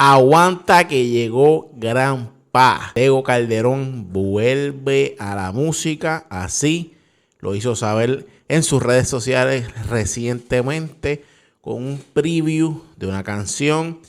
Aguanta que llegó Gran Pa. Tego Calderón vuelve a la música, así lo hizo saber en sus redes sociales recientemente con un preview de una canción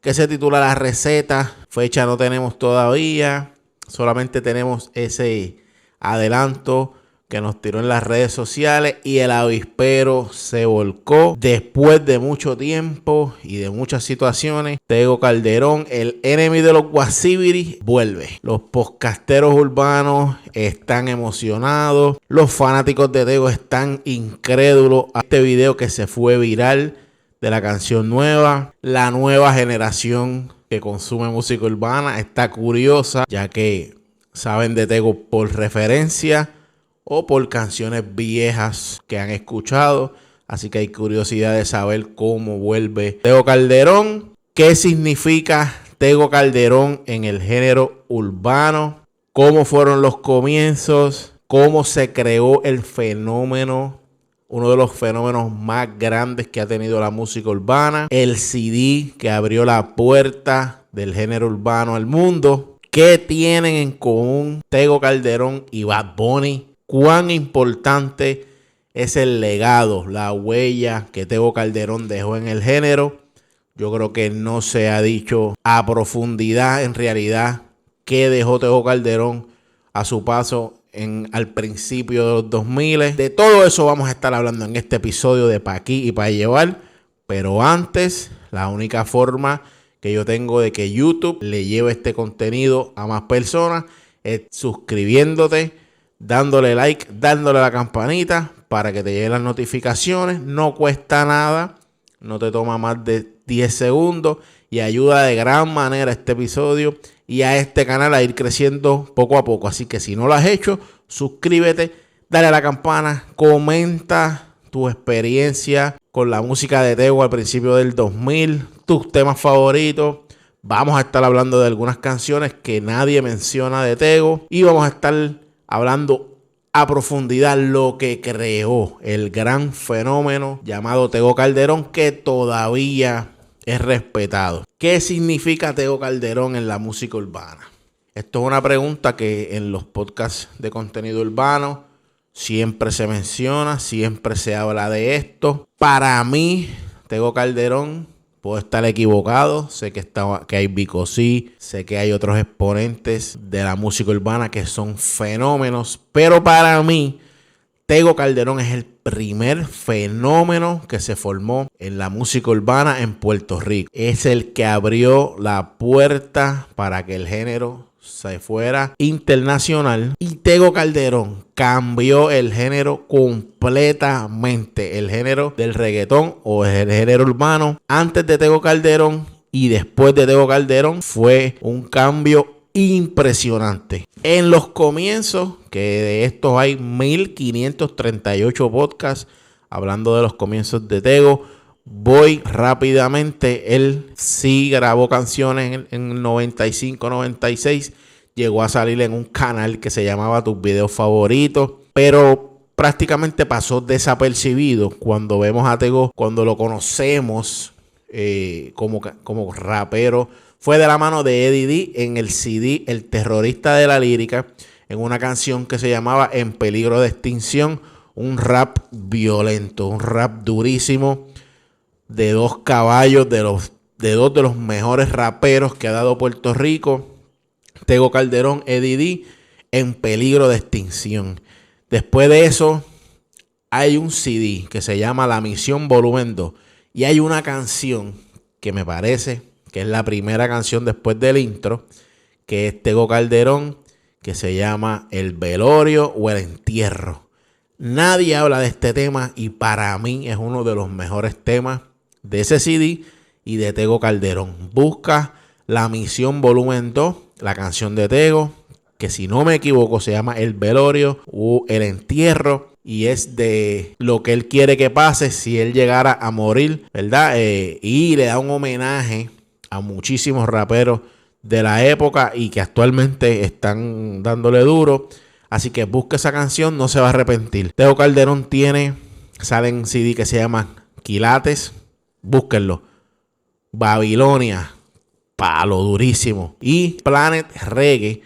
que se titula La Receta. Fecha no tenemos todavía, solamente tenemos ese adelanto que nos tiró en las redes sociales y el avispero se volcó después de mucho tiempo y de muchas situaciones. Tego Calderón, el enemy de los Guasibiri, vuelve. Los podcasteros urbanos están emocionados. Los fanáticos de Tego están incrédulos a este video que se fue viral de la canción nueva. La nueva generación que consume música urbana está curiosa, ya que saben de Tego por referencia o por canciones viejas que han escuchado. Así que hay curiosidad de saber cómo vuelve Tego Calderón. ¿Qué significa Tego Calderón en el género urbano? ¿Cómo fueron los comienzos? ¿Cómo se creó el fenómeno? Uno de los fenómenos más grandes que ha tenido la música urbana. El CD que abrió la puerta del género urbano al mundo. ¿Qué tienen en común Tego Calderón y Bad Bunny? ¿Cuán importante es el legado, la huella que Tego Calderón dejó en el género? Yo creo que no se ha dicho a profundidad en realidad qué dejó Tego Calderón a su paso al principio de los 2000. De todo eso vamos a estar hablando en este episodio de Pa' Aquí y Pa' Llevar. Pero antes, la única forma que yo tengo de que YouTube le lleve este contenido a más personas es suscribiéndote, dándole like, dándole a la campanita para que te lleguen las notificaciones. No cuesta nada, no te toma más de 10 segundos y ayuda de gran manera a este episodio y a este canal a ir creciendo poco a poco. Así que si no lo has hecho, suscríbete, dale a la campana, comenta tu experiencia con la música de Tego al principio del 2000, tus temas favoritos. Vamos a estar hablando de algunas canciones que nadie menciona de Tego y vamos a estar hablando a profundidad lo que creó el gran fenómeno llamado Tego Calderón, que todavía es respetado. ¿Qué significa Tego Calderón en la música urbana? Esto es una pregunta que en los podcasts de contenido urbano siempre se menciona, siempre se habla de esto. Para mí, Tego Calderón, puedo estar equivocado, sé que hay Vico C, sé que hay otros exponentes de la música urbana que son fenómenos, pero para mí, Tego Calderón es el primer fenómeno que se formó en la música urbana en Puerto Rico. Es el que abrió la puerta para que el género se fuera internacional. Y Tego Calderón cambió el género completamente. El género del reggaetón o el género urbano. Antes de Tego Calderón y después de Tego Calderón fue un cambio impresionante. En los comienzos, que de estos hay 1538 podcasts hablando de los comienzos de Tego, voy rápidamente. Él sí grabó canciones en el 95, 96. Llegó a salir en un canal que se llamaba Tus Videos Favoritos. Pero prácticamente pasó desapercibido cuando vemos a Tego, cuando lo conocemos como rapero. Fue de la mano de Eddie D en el CD El Terrorista de la Lírica, en una canción que se llamaba En Peligro de Extinción. Un rap violento, un rap durísimo, de dos caballos, de dos de los mejores raperos que ha dado Puerto Rico, Tego Calderón, Eddie D, En Peligro de Extinción. Después de eso hay un CD que se llama La Misión Volumen 2 y hay una canción que me parece que es la primera canción después del intro, que es Tego Calderón, que se llama El Velorio o El Entierro. Nadie habla de este tema y para mí es uno de los mejores temas de ese CD y de Tego Calderón. Busca La Misión Volumen 2, la canción de Tego, que si no me equivoco se llama El Velorio o El Entierro, y es de lo que él quiere que pase si él llegara a morir, ¿verdad? Y le da un homenaje a muchísimos raperos de la época y que actualmente están dándole duro. Así que busque esa canción, no se va a arrepentir. Tego Calderón sale en CD que se llama Quilates, búsquenlo. Babilonia, palo durísimo. Y Planet Reggae,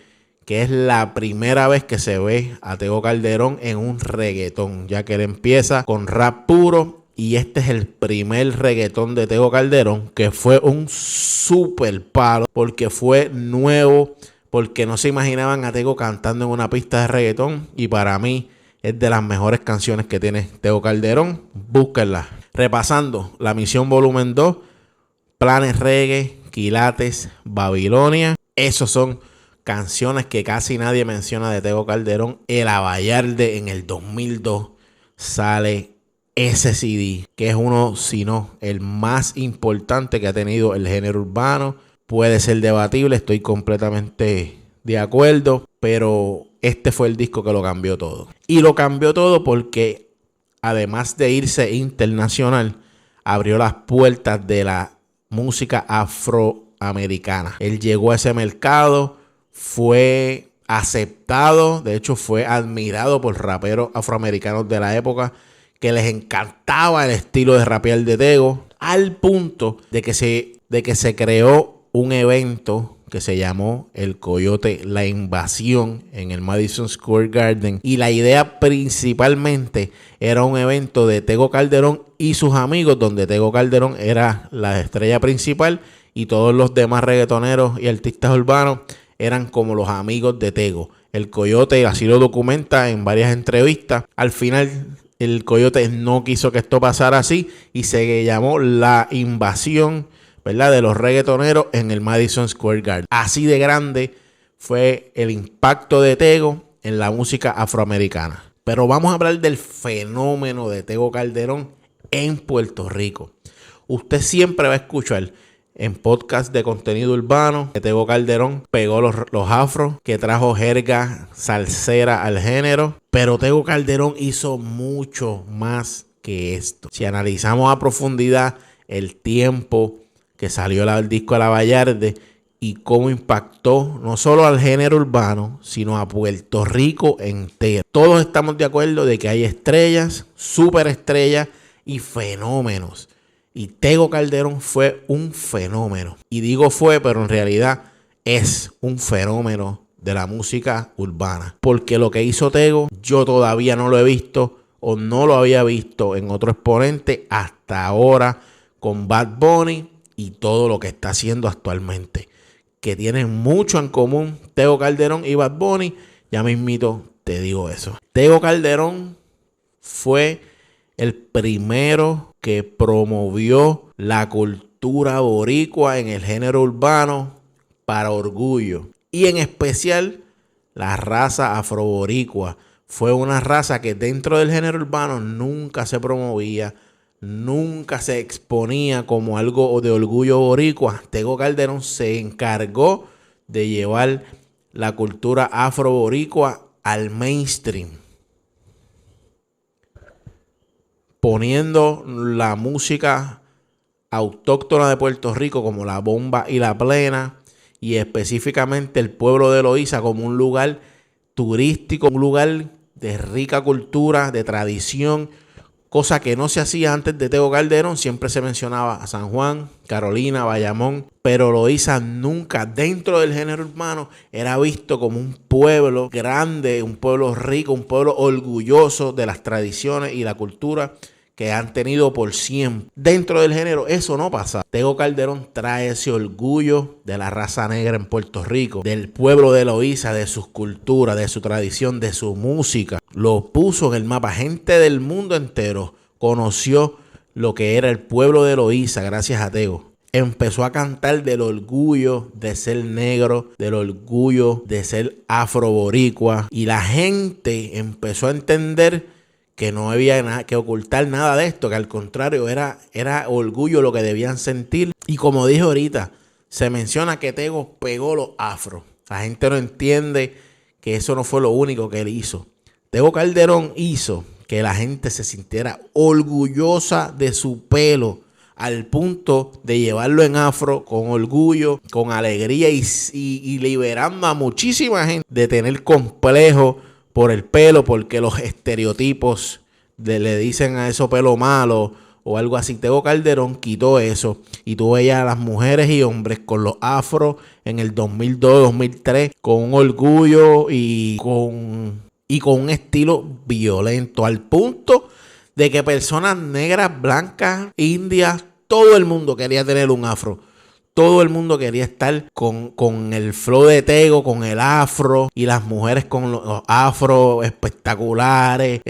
que es la primera vez que se ve a Tego Calderón en un reggaetón, ya que él empieza con rap puro y este es el primer reggaetón de Tego Calderón, que fue un super palo porque fue nuevo, porque no se imaginaban a Tego cantando en una pista de reggaetón y para mí es de las mejores canciones que tiene Tego Calderón. Búsquenla. Repasando, La Misión Volumen 2, Planet Reggae, Quilates, Babilonia. Esos son canciones que casi nadie menciona de Tego Calderón. El Abayarde en el 2002 sale ese CD, que es uno, si no, el más importante que ha tenido el género urbano. Puede ser debatible, estoy completamente de acuerdo, pero este fue el disco que lo cambió todo. Y lo cambió todo porque, además de irse internacional, abrió las puertas de la música afroamericana. Él llegó a ese mercado, fue aceptado, de hecho fue admirado por raperos afroamericanos de la época que les encantaba el estilo de rapear de Tego, al punto de que se creó un evento que se llamó el Coyote La Invasión en el Madison Square Garden, y la idea principalmente era un evento de Tego Calderón y sus amigos, donde Tego Calderón era la estrella principal y todos los demás reggaetoneros y artistas urbanos eran como los amigos de Tego. El Coyote así lo documenta en varias entrevistas. Al final el Coyote no quiso que esto pasara así y se llamó La Invasión, ¿verdad?, de los reggaetoneros en el Madison Square Garden. Así de grande fue el impacto de Tego en la música afroamericana. Pero vamos a hablar del fenómeno de Tego Calderón en Puerto Rico. Usted siempre va a escuchar en podcast de contenido urbano que Tego Calderón pegó los afros, que trajo jerga salsera al género. Pero Tego Calderón hizo mucho más que esto. Si analizamos a profundidad el tiempo que salió el disco El Abayarde y cómo impactó no solo al género urbano, sino a Puerto Rico entero. Todos estamos de acuerdo de que hay estrellas, superestrellas y fenómenos. Y Tego Calderón fue un fenómeno. Y digo fue, pero en realidad es un fenómeno de la música urbana. Porque lo que hizo Tego, yo todavía no lo he visto o no lo había visto en otro exponente hasta ahora con Bad Bunny y todo lo que está haciendo actualmente. Que tienen mucho en común Tego Calderón y Bad Bunny. Ya mismito te digo eso. Tego Calderón fue el primero que promovió la cultura boricua en el género urbano para orgullo. Y en especial la raza afroboricua. Fue una raza que dentro del género urbano nunca se promovía, nunca se exponía como algo de orgullo boricua. Tego Calderón se encargó de llevar la cultura afroboricua al mainstream, poniendo la música autóctona de Puerto Rico como la bomba y la plena, y específicamente el pueblo de Loíza como un lugar turístico, un lugar de rica cultura, de tradición, cosa que no se hacía antes de Tego Calderón. Siempre se mencionaba a San Juan, Carolina, Bayamón, pero Loíza nunca dentro del género urbano era visto como un pueblo grande, un pueblo rico, un pueblo orgulloso de las tradiciones y la cultura que han tenido por siempre. Dentro del género eso no pasa. Tego Calderón trae ese orgullo de la raza negra en Puerto Rico, del pueblo de Loíza, de sus culturas, de su tradición, de su música. Lo puso en el mapa. Gente del mundo entero conoció lo que era el pueblo de Loíza gracias a Tego. Empezó a cantar del orgullo de ser negro, del orgullo de ser afroboricua, y la gente empezó a entender que no había nada que ocultar, nada de esto, que al contrario era orgullo lo que debían sentir. Y como dije ahorita, se menciona que Tego pegó los afros. La gente no entiende que eso no fue lo único que él hizo. Tego Calderón hizo que la gente se sintiera orgullosa de su pelo, al punto de llevarlo en afro con orgullo, con alegría y liberando a muchísima gente de tener complejo por el pelo, porque los estereotipos le dicen a eso pelo malo o algo así. Tego Calderón quitó eso y tú veías a las mujeres y hombres con los afros en el 2002, 2003 con un orgullo y con un estilo violento, al punto de que personas negras, blancas, indias, todo el mundo quería tener un afro. Todo el mundo quería estar con el flow de Tego, con el afro, y las mujeres con los afros espectaculares,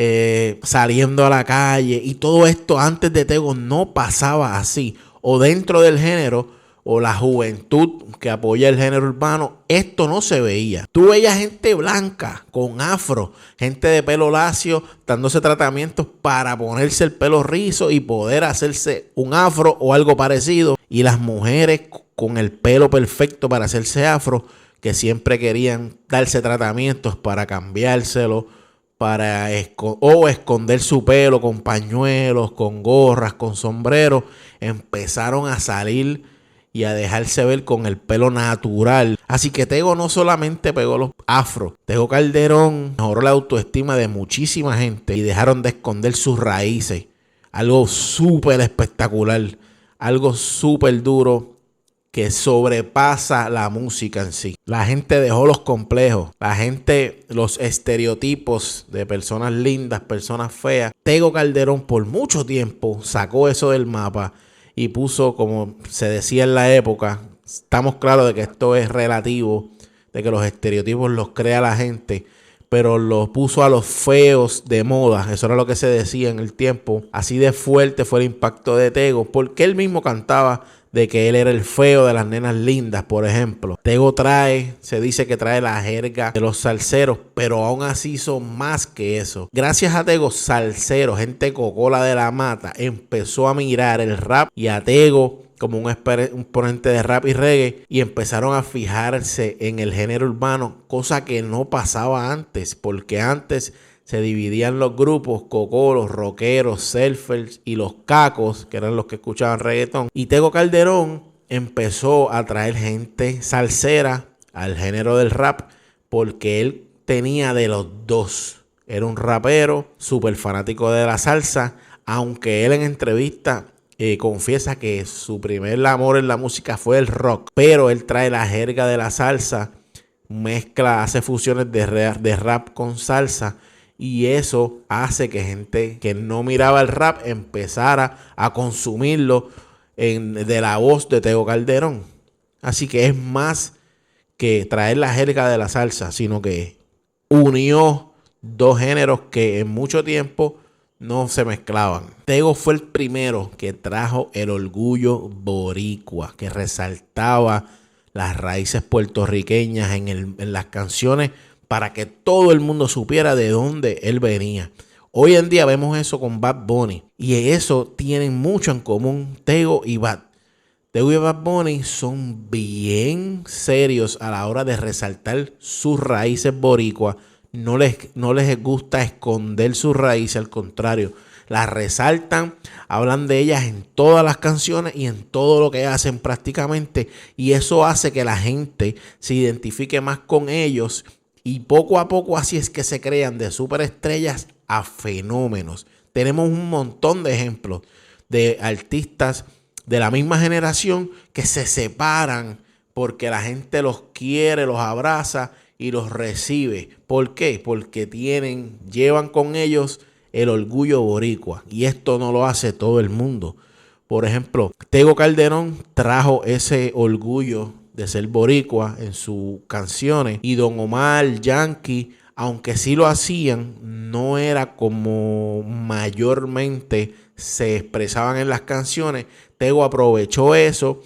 saliendo a la calle. Y todo esto antes de Tego no pasaba así. O dentro del género, o la juventud que apoya el género urbano, esto no se veía. Tú veías gente blanca con afro, gente de pelo lacio dándose tratamientos para ponerse el pelo rizo y poder hacerse un afro o algo parecido, y las mujeres con el pelo perfecto para hacerse afro, que siempre querían darse tratamientos para cambiárselo, para esconder su pelo con pañuelos, con gorras, con sombreros. Empezaron a salir y a dejarse ver con el pelo natural. Así que Tego no solamente pegó los afros, Tego Calderón mejoró la autoestima de muchísima gente y dejaron de esconder sus raíces. Algo súper espectacular, algo súper duro que sobrepasa la música en sí. La gente dejó los complejos, la gente, los estereotipos de personas lindas, personas feas. Tego Calderón por mucho tiempo sacó eso del mapa y puso, como se decía en la época, estamos claros de que esto es relativo, de que los estereotipos los crea la gente, pero los puso a los feos de moda. Eso era lo que se decía en el tiempo. Así de fuerte fue el impacto de Tego, porque él mismo cantaba de que él era el feo de las nenas lindas, por ejemplo. Tego se dice que trae la jerga de los salseros, pero aún así son más que eso. Gracias a Tego, salseros, gente cocola de la mata, empezó a mirar el rap y a Tego como un exponente de rap y reggae, y empezaron a fijarse en el género urbano, cosa que no pasaba antes, porque antes se dividían los grupos, cocolos, rockeros, surfers y los cacos, que eran los que escuchaban reggaetón. Y Tego Calderón empezó a traer gente salsera al género del rap, porque él tenía de los dos. Era un rapero súper fanático de la salsa, aunque él en entrevista confiesa que su primer amor en la música fue el rock, pero él trae la jerga de la salsa, mezcla, hace fusiones de rap con salsa, y eso hace que gente que no miraba el rap empezara a consumirlo de la voz de Tego Calderón. Así que es más que traer la jerga de la salsa, sino que unió dos géneros que en mucho tiempo no se mezclaban. Tego fue el primero que trajo el orgullo boricua, que resaltaba las raíces puertorriqueñas en las canciones, para que todo el mundo supiera de dónde él venía. Hoy en día vemos eso con Bad Bunny, y eso tienen mucho en común Tego y Bad. Tego y Bad Bunny son bien serios a la hora de resaltar sus raíces boricuas. No les gusta esconder sus raíces, al contrario, las resaltan, hablan de ellas en todas las canciones y en todo lo que hacen prácticamente, y eso hace que la gente se identifique más con ellos. Y poco a poco así es que se crean de superestrellas a fenómenos. Tenemos un montón de ejemplos de artistas de la misma generación que se separan porque la gente los quiere, los abraza y los recibe. ¿Por qué? Porque llevan con ellos el orgullo boricua, y esto no lo hace todo el mundo. Por ejemplo, Tego Calderón trajo ese orgullo de ser boricua en sus canciones, y Don Omar, Yankee, aunque sí lo hacían, no era como mayormente se expresaban en las canciones. Tego aprovechó eso.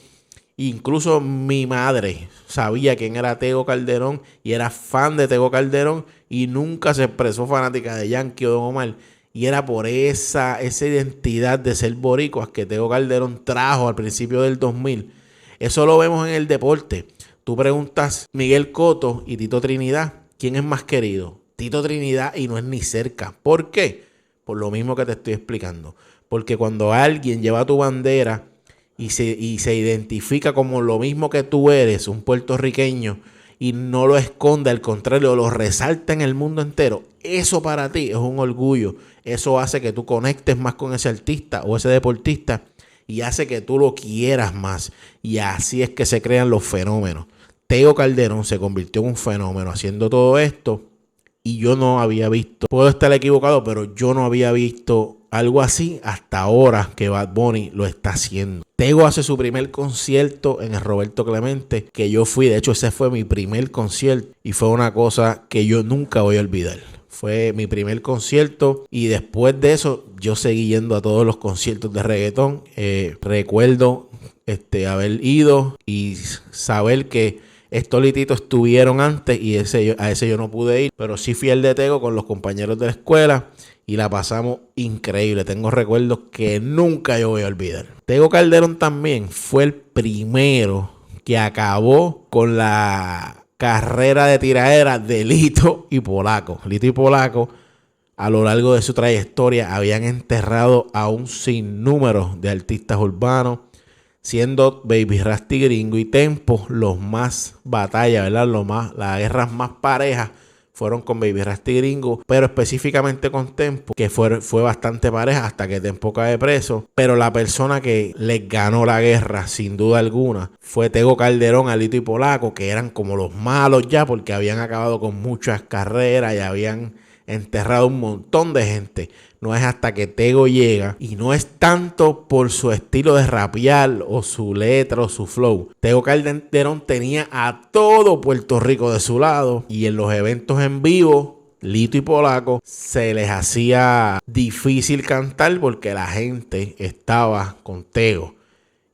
Incluso mi madre sabía quién era Tego Calderón y era fan de Tego Calderón, y nunca se expresó fanática de Yankee o Don Omar. Y era por esa identidad de ser boricuas que Tego Calderón trajo al principio del 2000. Eso lo vemos en el deporte. Tú preguntas Miguel Cotto y Tito Trinidad, ¿quién es más querido? Tito Trinidad, y no es ni cerca. ¿Por qué? Por lo mismo que te estoy explicando. Porque cuando alguien lleva tu bandera y se identifica como lo mismo que tú eres, un puertorriqueño, y no lo esconde, al contrario, lo resalta en el mundo entero, eso para ti es un orgullo. Eso hace que tú conectes más con ese artista o ese deportista y hace que tú lo quieras más. Y así es que se crean los fenómenos. Tego Calderón se convirtió en un fenómeno haciendo todo esto y yo no había visto, puedo estar equivocado, pero yo no había visto algo así hasta ahora que Bad Bunny lo está haciendo. Tego hace su primer concierto en el Roberto Clemente, que yo fui. De hecho, ese fue mi primer concierto y fue una cosa que yo nunca voy a olvidar. Fue mi primer concierto y después de eso yo seguí yendo a todos los conciertos de reggaetón. Recuerdo haber ido y saber que estos lititos estuvieron antes y a ese yo no pude ir, pero sí fui al de Tego con los compañeros de la escuela y la pasamos increíble. Tengo recuerdos que nunca yo voy a olvidar. Tego Calderón también fue el primero que acabó con la carrera de tiraera de Lito y Polaco. Lito y Polaco, a lo largo de su trayectoria, habían enterrado a un sinnúmero de artistas urbanos, siendo Baby Rasty Gringo y Tempo los más batallas, ¿verdad? Las guerras más parejas fueron con Baby Rasty Gringo, pero específicamente con Tempo, que fue bastante pareja hasta que Tempo cae preso. Pero la persona que les ganó la guerra, sin duda alguna, fue Tego Calderón, Lito y Polaco, que eran como los malos ya, porque habían acabado con muchas carreras y habían enterrado un montón de gente. No es hasta que Tego llega, y no es tanto por su estilo de rapear o su letra o su flow. Tego Calderón tenía a todo Puerto Rico de su lado, y en los eventos en vivo, Lito y Polaco se les hacía difícil cantar porque la gente estaba con Tego.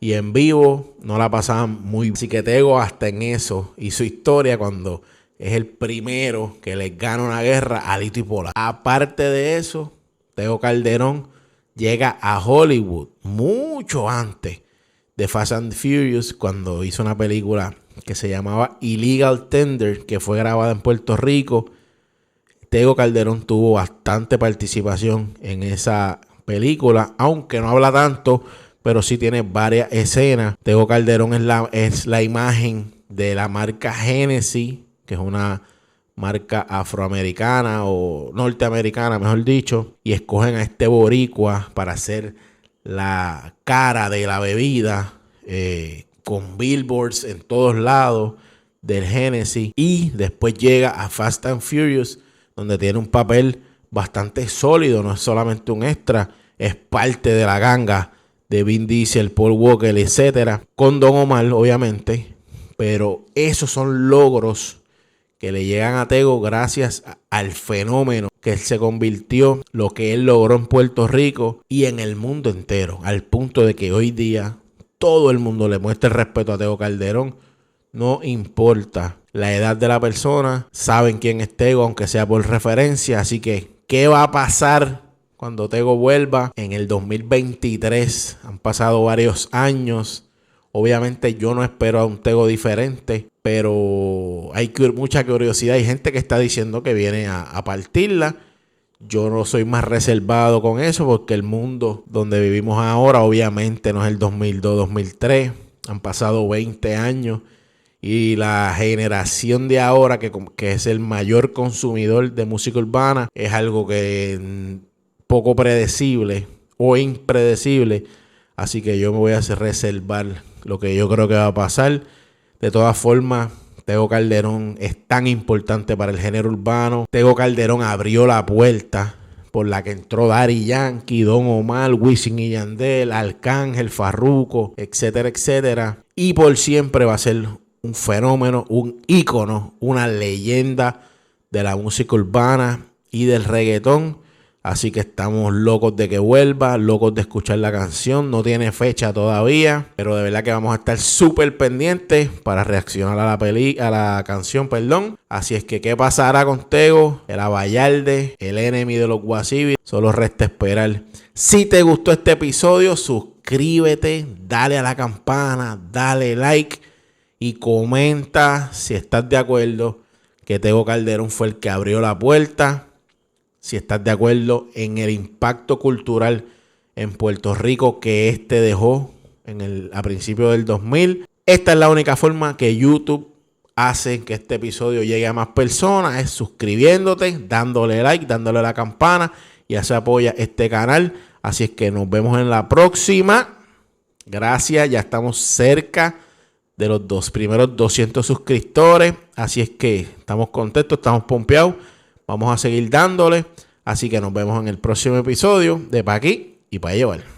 Y en vivo no la pasaban muy bien. Así que Tego hasta en eso hizo historia cuando es el primero que les gana una guerra a Lito y Polaco. Aparte de eso, Tego Calderón llega a Hollywood mucho antes de Fast and Furious, cuando hizo una película que se llamaba Illegal Tender, que fue grabada en Puerto Rico. Tego Calderón tuvo bastante participación en esa película, aunque no habla tanto, pero sí tiene varias escenas. Tego Calderón es la imagen de la marca Genesis, que es una marca afroamericana o norteamericana, mejor dicho, y escogen a este boricua para hacer la cara de la bebida, con billboards en todos lados del Genesis. Y después llega a Fast and Furious, donde tiene un papel bastante sólido, no es solamente un extra, es parte de la ganga de Vin Diesel, Paul Walker, etcétera, con Don Omar obviamente. Pero esos son logros que le llegan a Tego gracias al fenómeno que él se convirtió, lo que él logró en Puerto Rico y en el mundo entero, al punto de que hoy día todo el mundo le muestra el respeto a Tego Calderón. No importa la edad de la persona, saben quién es Tego, aunque sea por referencia. Así que, ¿qué va a pasar cuando Tego vuelva en el 2023? Han pasado varios años. Obviamente yo no espero a un Tego diferente, pero hay mucha curiosidad. Hay gente que está diciendo que viene a partirla. Yo no soy más reservado con eso, porque el mundo donde vivimos ahora obviamente no es el 2002-2003. Han pasado 20 años y la generación de ahora, que es el mayor consumidor de música urbana, es algo que poco predecible o impredecible. Así que yo me voy a reservar lo que yo creo que va a pasar. De todas formas, Tego Calderón es tan importante para el género urbano. Tego Calderón abrió la puerta por la que entró Daddy Yankee, Don Omar, Wisin y Yandel, Arcángel, Farruko, etcétera, etcétera. Y por siempre va a ser un fenómeno, un ícono, una leyenda de la música urbana y del reggaetón. Así que estamos locos de que vuelva, locos de escuchar la canción. No tiene fecha todavía, pero de verdad que vamos a estar súper pendientes para reaccionar a la canción, perdón. Así es que, ¿qué pasará con Tego? El Abayalde, el enemy de los Guasibis. Solo resta esperar. Si te gustó este episodio, suscríbete, dale a la campana, dale like y comenta si estás de acuerdo que Tego Calderón fue el que abrió la puerta. Si estás de acuerdo en el impacto cultural en Puerto Rico que dejó a principios del 2000. Esta es la única forma que YouTube hace que este episodio llegue a más personas es suscribiéndote, dándole like, dándole a la campana y así apoya este canal. Así es que nos vemos en la próxima. Gracias, ya estamos cerca de los primeros 200 suscriptores. Así es que estamos contentos, estamos pompeados. Vamos a seguir dándole. Así que nos vemos en el próximo episodio de Pa' Aquí y Pa' Llevar.